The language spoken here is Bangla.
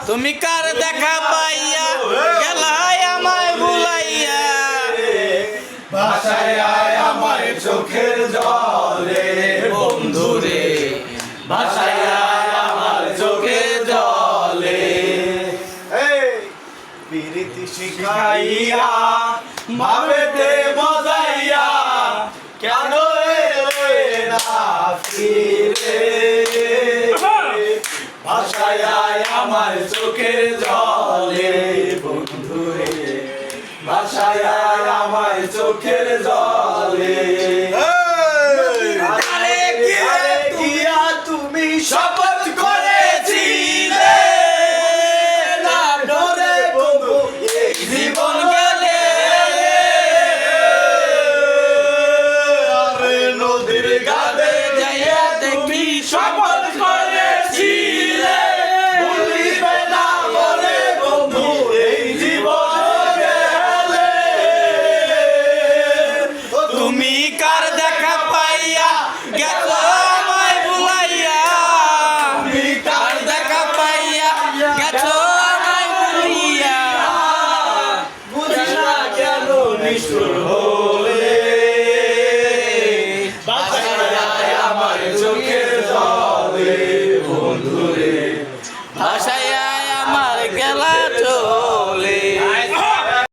তুমি কার দেখা পাইয়া গেলাই আমায় ভুলাইয়া ভাষায় আয় আমার চোখের জলে বন্ধু রে ভাষায় আয় আমার চোখের জলে প্রীতি শিখাইয়া ভাবেতে মজাইয়া কেন এলে না ফিরে ভাষায় আয় আমার চোখের জলে বন্ধু রে ভাষায় আয় আমার চোখের জলে আরে গিয়া তুমি শপথ করেছিলে না ডরে বন্ধু এই জীবন গেলে আরে নদীর গালে যাইয়া দেখি শপথ করেছিলে ভুলিবে না বলে বন্ধু এই জীবন গেলে তুমি কার দেখা পাইয়া গেল আমায় ভুলাইয়া তুমি কার দেখা পাইয়া গেছ আমায় ভুলিয়া বুঝি না কেন নিষ্ঠুর হলে ভাষায় আয় আমার চোখের জলে বন্ধু রে ভাষা